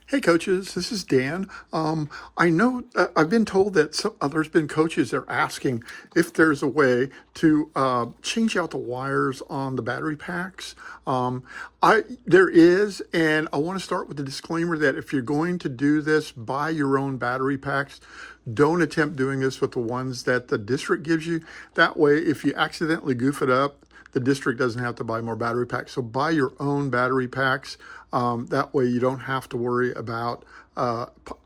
Hey coaches, this is Dan. I know I've been told that there's been coaches that are asking if there's a way to change out the wires on the battery packs. There is, and I want to start with the disclaimer that if you're going to do this, buy your own battery packs. Don't attempt doing this with the ones that the district gives you. That way, if you accidentally goof it up, the district doesn't have to buy more battery packs. So buy your own battery packs. That way you don't have to worry about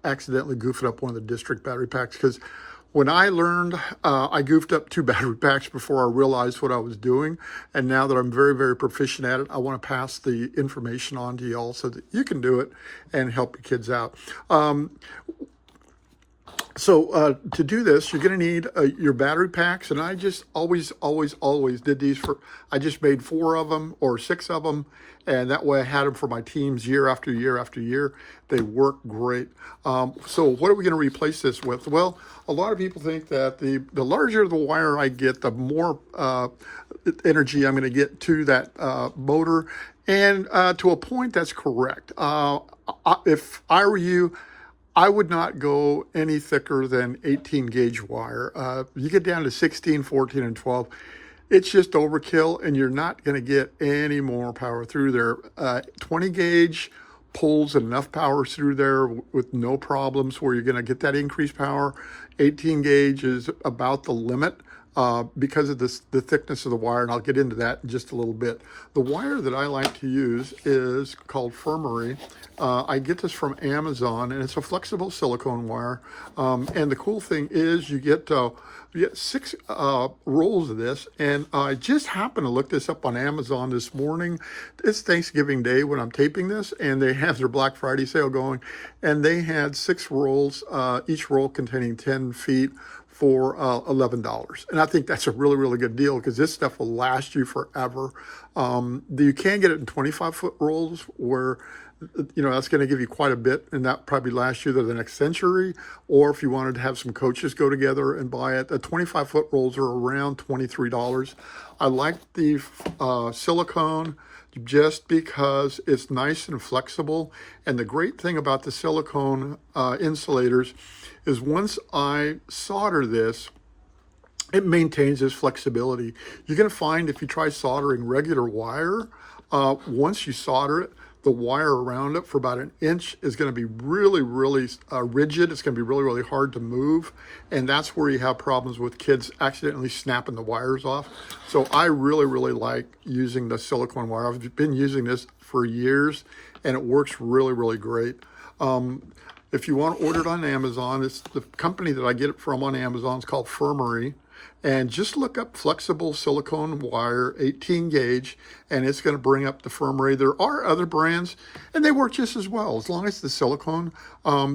accidentally goofing up one of the district battery packs. Because when I learned, I goofed up two battery packs before I realized what I was doing. And now that I'm very, very proficient at it, I want to pass the information on to y'all so that you can do it and help your kids out. So to do this, you're going to need your battery packs, and I just always did these for. I just made 4 of them or 6 of them, and that way I had them for my teams year after year after year. They work great. So what are we going to replace this with? Well, a lot of people think that the larger the wire I get, the more energy I'm going to get to that motor, and to a point that's correct. If I were you, I would not go any thicker than 18 gauge wire. You get down to 16, 14, and 12, it's just overkill, and you're not going to get any more power through there. 20 gauge pulls enough power through there with no problems where you're going to get that increased power. 18 gauge is about the limit. Because of the thickness of the wire, and I'll get into that in just a little bit. The wire that I like to use is called Firmery. I get this from Amazon, and it's a flexible silicone wire. And the cool thing is you get 6 rolls of this, and I just happened to look this up on Amazon this morning. It's Thanksgiving Day when I'm taping this, and they have their Black Friday sale going, and they had 6 rolls, each roll containing 10 feet, for $11. And I think that's a really, really good deal because this stuff will last you forever. You can get it in 25-foot rolls where, that's going to give you quite a bit, and that probably lasts you the next century. Or if you wanted to have some coaches go together and buy it, the 25-foot rolls are around $23. I like the silicone just because it's nice and flexible. And the great thing about the silicone insulators is once I solder this, it maintains its flexibility. You're going to find if you try soldering regular wire, once you solder it, the wire around it for about an inch is going to be really, really rigid. It's going to be really, really hard to move. And that's where you have problems with kids accidentally snapping the wires off. So I really, really like using the silicone wire. I've been using this for years, and it works really, really great. If you want to order it on Amazon, it's the company that I get it from on Amazon. It's called Firmery. And just look up flexible silicone wire, 18 gauge, and it's going to bring up the Firmery. There are other brands, and they work just as well. As long as the silicone,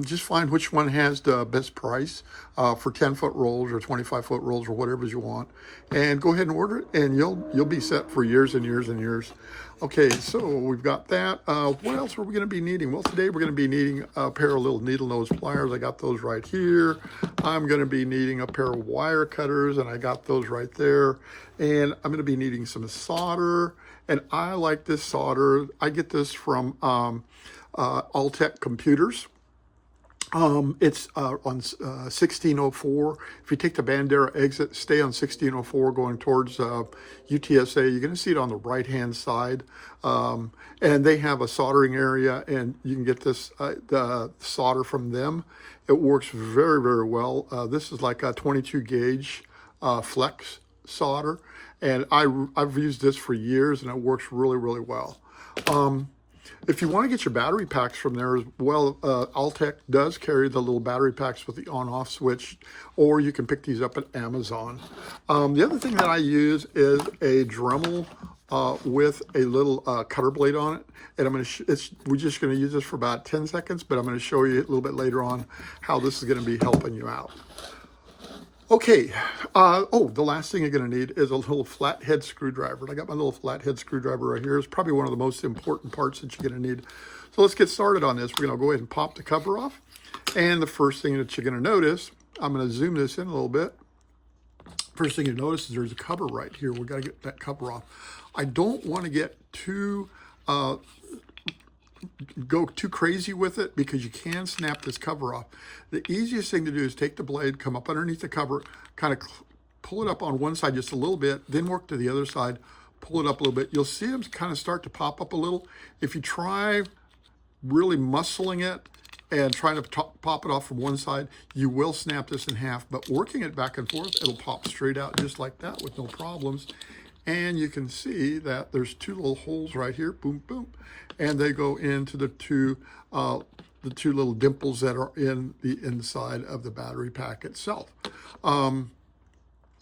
just find which one has the best price for 10-foot rolls or 25-foot rolls or whatever you want, and go ahead and order it, and you'll be set for years and years and years. Okay, so we've got that. What else are we going to be needing? Well, today we're going to be needing a pair of little needle nose pliers. I got those right here. I'm going to be needing a pair of wire cutters, and I got those right there. And I'm going to be needing some solder, and I like this solder. I get this from Alltech Computers. It's on 1604. If you take the Bandera exit, stay on 1604 going towards UTSA, you're going to see it on the right-hand side. And they have a soldering area, and you can get this the solder from them. It works very, very well. This is like a 22 gauge flex solder, and I've used this for years, and it works really, really well. If you want to get your battery packs from there as well, Alltech does carry the little battery packs with the on-off switch, or you can pick these up at Amazon. The other thing that I use is a Dremel with a little cutter blade on it, and we're just going to use this for about 10 seconds, but I'm going to show you a little bit later on how this is going to be helping you out. Okay, the last thing you're going to need is a little flathead screwdriver. And I got my little flathead screwdriver right here. It's probably one of the most important parts that you're going to need. So let's get started on this. We're going to go ahead and pop the cover off. And the first thing that you're going to notice, I'm going to zoom this in a little bit. First thing you notice is there's a cover right here. We've got to get that cover off. I don't want to get too go too crazy with it because you can snap this cover off. The easiest thing to do is take the blade, come up underneath the cover, kind of pull it up on one side just a little bit, then work to the other side, pull it up a little bit. You'll see them kind of start to pop up a little. If you try really muscling it and trying to pop it off from one side, you will snap this in half, but working it back and forth, it'll pop straight out just like that with no problems. And you can see that there's two little holes right here, boom, boom, and they go into the two little dimples that are in the inside of the battery pack itself.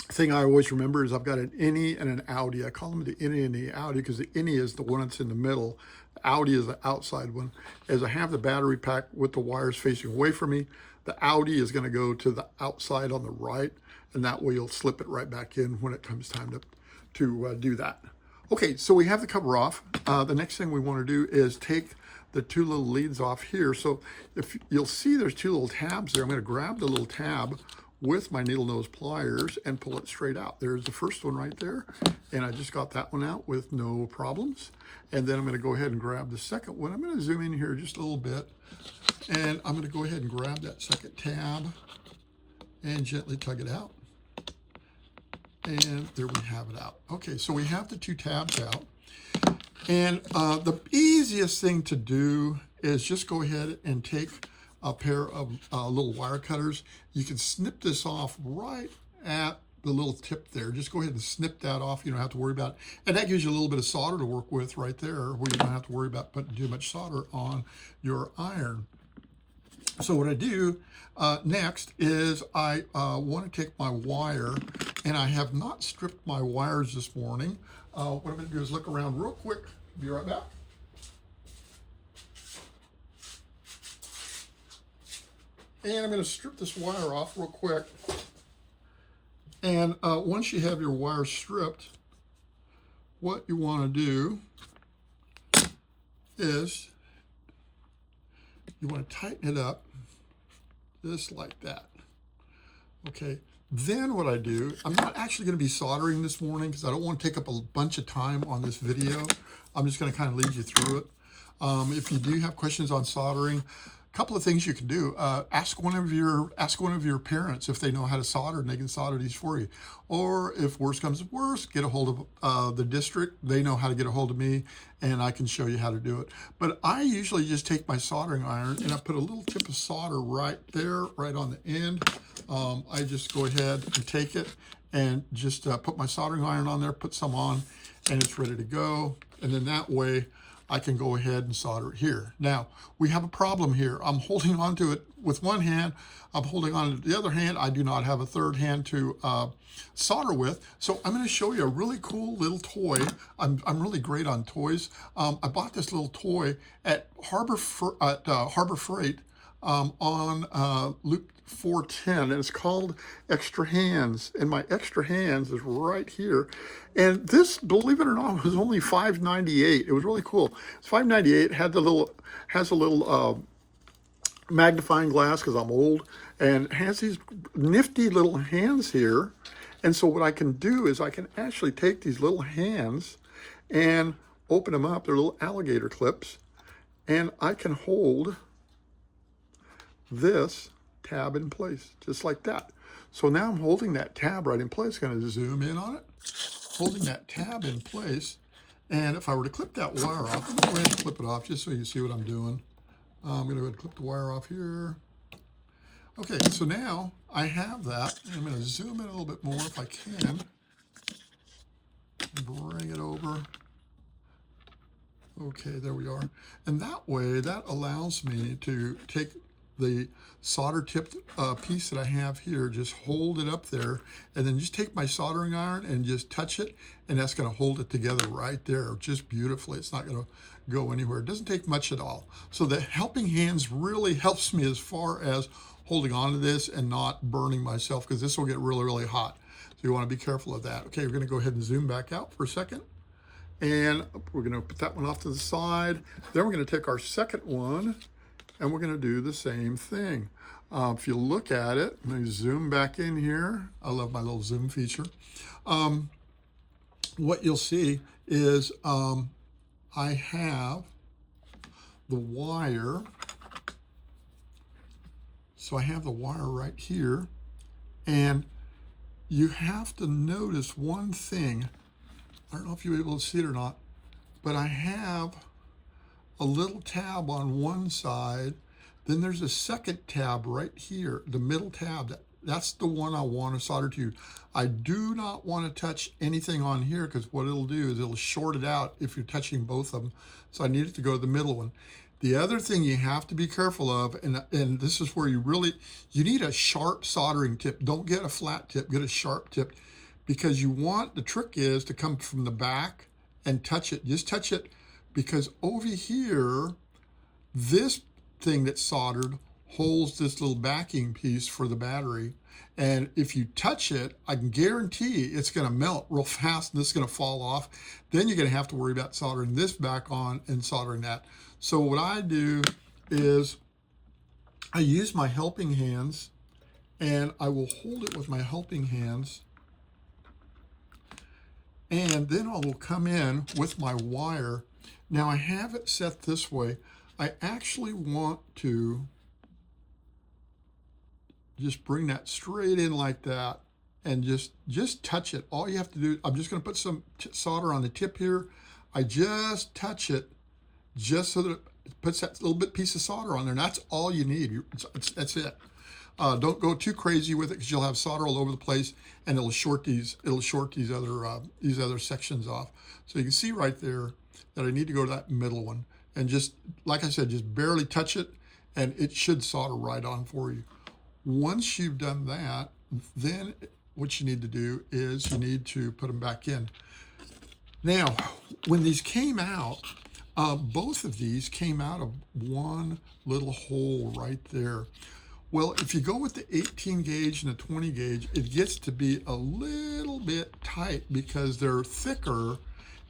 Thing I always remember is I've got an innie and an outie. I call them the innie and the outie because the innie is the one that's in the middle. The outie is the outside one. As I have the battery pack with the wires facing away from me, the outie is going to go to the outside on the right, and that way you'll slip it right back in when it comes time to do that. Okay, so we have the cover off. The next thing we want to do is take the two little leads off here. So if you'll see there's two little tabs there, I'm going to grab the little tab with my needle nose pliers and pull it straight out. There's the first one right there, and I just got that one out with no problems. And then I'm going to go ahead and grab the second one. I'm going to zoom in here just a little bit, and I'm going to go ahead and grab that second tab and gently tug it out. And there we have it out. Okay, so we have the two tabs out. And the easiest thing to do is just go ahead and take a pair of little wire cutters. You can snip this off right at the little tip there. Just go ahead and snip that off. You don't have to worry about it. And that gives you a little bit of solder to work with right there, where you don't have to worry about putting too much solder on your iron. So what I do next is I want to take my wire, and I have not stripped my wires this morning. What I'm going to do is look around real quick. Be right back. And I'm going to strip this wire off real quick. And once you have your wire stripped, what you want to do is you want to tighten it up just like that. Okay. Then what I do, I'm not actually going to be soldering this morning because I don't want to take up a bunch of time on this video. I'm just going to kind of lead you through it. If you do have questions on soldering, a couple of things you can do. Ask one of your parents if they know how to solder, and they can solder these for you. Or if worse comes to worse, get a hold of the district. They know how to get a hold of me, and I can show you how to do it. But I usually just take my soldering iron and I put a little tip of solder right there, right on the end. I just go ahead and take it and just put my soldering iron on there, put some on, and it's ready to go. And then that way I can go ahead and solder it here. Now, we have a problem here. I'm holding on to it with one hand. I'm holding on to the other hand. I do not have a third hand to solder with. So I'm going to show you a really cool little toy. I'm really great on toys. I bought this little toy at Harbor Freight on Loop 410, and it's called Extra Hands, and my Extra Hands is right here. And this, believe it or not, was only $5.98. It was really cool. It's $5.98. Has a little magnifying glass because I'm old, and has these nifty little hands here. And so what I can do is I can actually take these little hands and open them up. They're little alligator clips, and I can hold this tab in place just like that. So now I'm holding that tab right in place. Going to zoom in on it, holding that tab in place. And if I were to clip that wire off, I'm going to go ahead and clip it off just so you see what I'm doing. I'm going to go ahead and clip the wire off here. Okay, so now I have that. I'm going to zoom in a little bit more if I can and bring it over. Okay, there we are. And that way, that allows me to take the solder tipped piece that I have here, just hold it up there, and then just take my soldering iron and just touch it, and that's going to hold it together right there just beautifully. It's not going to go anywhere. It doesn't take much at all. So the helping hands really helps me as far as holding on to this and not burning myself, because this will get really, really hot. So you want to be careful of that. Okay, we're going to go ahead and zoom back out for a second. And we're going to put that one off to the side. Then we're going to take our second one, and we're going to do the same thing. If you look at it, let me zoom back in here. I love my little zoom feature. What you'll see is I have the wire. So I have the wire right here, and you have to notice one thing. I don't know if you're able to see it or not, but I have a little tab on one side. Then there's a second tab right here, the middle tab. That's the one I want to solder to. I do not want to touch anything on here, because what it'll do is it'll short it out if you're touching both of them. So I need it to go to the middle one. The other thing you have to be careful of, and this is where you need a sharp soldering tip. Don't get a flat tip, get a sharp tip, because the trick is to come from the back and touch it. Just touch it, because over here, this thing that's soldered holds this little backing piece for the battery. And if you touch it, I can guarantee it's going to melt real fast and this is going to fall off. Then you're going to have to worry about soldering this back on and soldering that. So what I do is I use my helping hands, and I will hold it with my helping hands. And then I will come in with my wire. Now I have it set this way. I actually want to just bring that straight in like that and just touch it. All you have to do, I'm just going to put some solder on the tip here. I just touch it just so that it puts that little bit piece of solder on there, and that's all you need. That's it. Don't go too crazy with it, because you'll have solder all over the place, and it'll short these other sections off. So you can see right there that I need to go to that middle one, and just like I said, just barely touch it, and it should solder right on for you. Once you've done that, then what you need to do is you need to put them back in. Now, when these came out, both of these came out of one little hole right there. Well, if you go with the 18 gauge and the 20 gauge, it gets to be a little bit tight because they're thicker,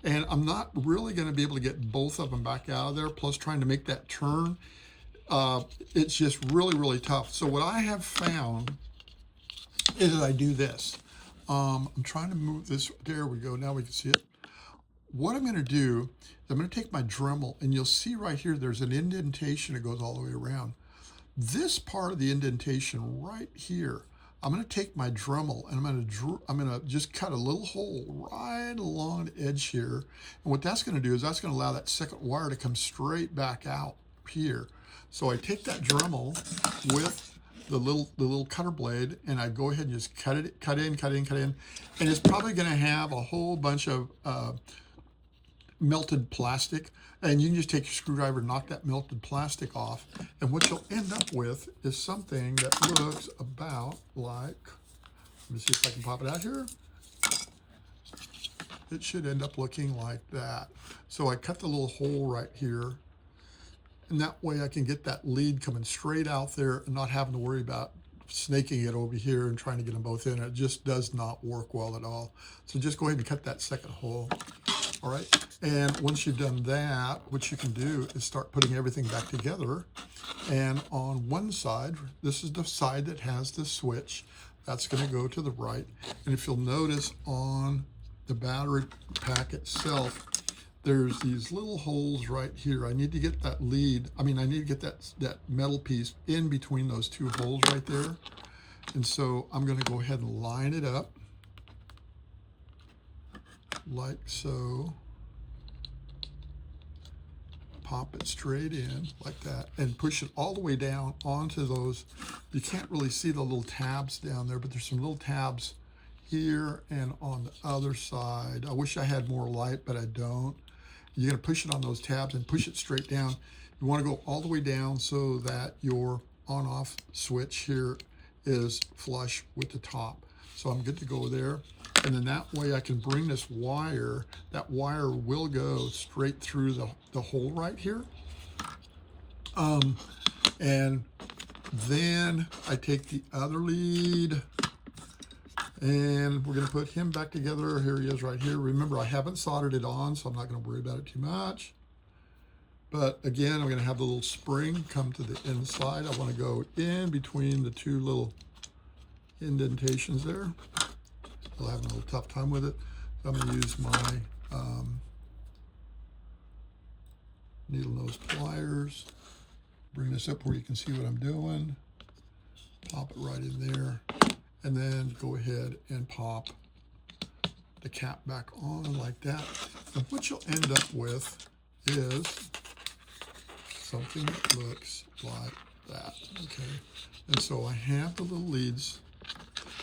and I'm not really going to be able to get both of them back out of there, plus trying to make that turn. It's just really, really tough. So what I have found is that I do this. I'm trying to move this. There we go. Now we can see it. What I'm going to do is I'm going to take my Dremel, and you'll see right here there's an indentation that goes all the way around. This part of the indentation right here, I'm going to take my Dremel and I'm going to just cut a little hole right along the edge here. And what that's going to do is that's going to allow that second wire to come straight back out here. So I take that Dremel with the little cutter blade, and I go ahead and just cut in, and it's probably going to have a whole bunch of melted plastic, and you can just take your screwdriver and knock that melted plastic off, and what you'll end up with is something that looks about like, let me see if I can pop it out here. It should end up looking like that. So I cut the little hole right here, and that way I can get that lead coming straight out there and not having to worry about snaking it over here and trying to get them both in. It just does not work well at all. So just go ahead and cut that second hole. All right, and once you've done that, what you can do is start putting everything back together. And on one side, this is the side that has the switch. That's going to go to the right. And if you'll notice on the battery pack itself, there's these little holes right here. I need to get that lead. I need to get that metal piece in between those two holes right there. And so I'm going to go ahead and line it up like so. Pop it straight in like that and push it all the way down onto those. You can't really see the little tabs down there, but there's some little tabs here and on the other side. I wish I had more light, but I don't. You're going to push it on those tabs and push it straight down. You want to go all the way down so that your on-off switch here is flush with the top. So I'm good to go there. And then that way I can bring this wire, that wire will go straight through the hole right here. And then I take the other lead, and we're going to put him back together. Here he is right here. Remember, I haven't soldered it on, so I'm not going to worry about it too much. But again, I'm going to have the little spring come to the inside. I want to go in between the two little indentations there. Still having a little tough time with it. So I'm going to use my needle nose pliers. Bring this up where you can see what I'm doing. Pop it right in there. And then go ahead and pop the cap back on like that. And what you'll end up with is something that looks like that, okay? And so I have the little leads.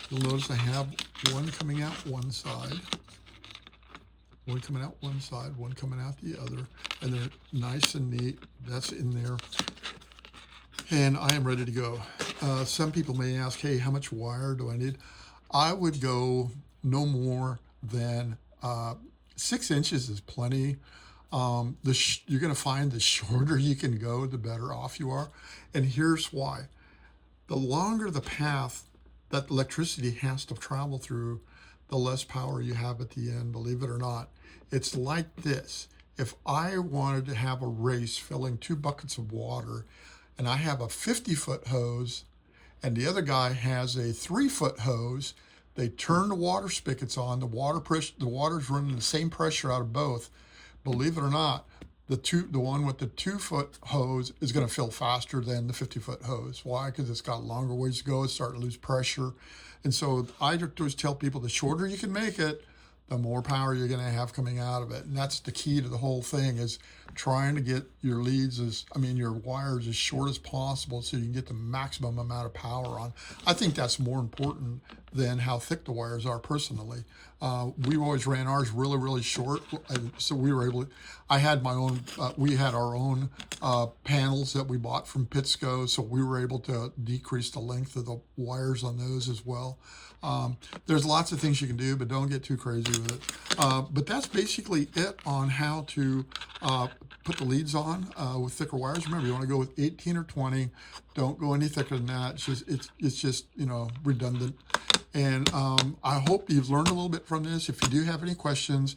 You'll notice I have one coming out one side, one coming out one side, one coming out the other, and they're nice and neat. That's in there. And I am ready to go. Some people may ask, hey, how much wire do I need? I would go no more than 6 inches is plenty. You're going to find the shorter you can go, the better off you are. And here's why. The longer the path that electricity has to travel through, the less power you have at the end, believe it or not. It's like this. If I wanted to have a race filling 2 buckets of water, and I have a 50-foot hose, and the other guy has a 3-foot hose, they turn the water spigots on, the water's running the same pressure out of both. Believe it or not, the one with the 2-foot hose is going to fill faster than the 50-foot hose. Why? Because it's got longer ways to go. It's starting to lose pressure. And so I just tell people the shorter you can make it, the more power you're going to have coming out of it. And that's the key to the whole thing, is trying to get your your wires as short as possible so you can get the maximum amount of power on. I think that's more important than how thick the wires are personally. We always ran ours really, really short. So we were able to, I had my own, we had our own panels that we bought from Pittsco. So we were able to decrease the length of the wires on those as well. There's lots of things you can do, but don't get too crazy with it. But that's basically it on how to put the leads on with thicker wires. Remember, you want to go with 18 or 20. Don't go any thicker than that. It's just redundant. And I hope you've learned a little bit from this. If you do have any questions,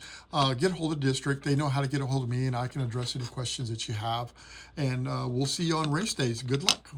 get a hold of the district. They know how to get a hold of me, and I can address any questions that you have. And we'll see you on race days. Good luck.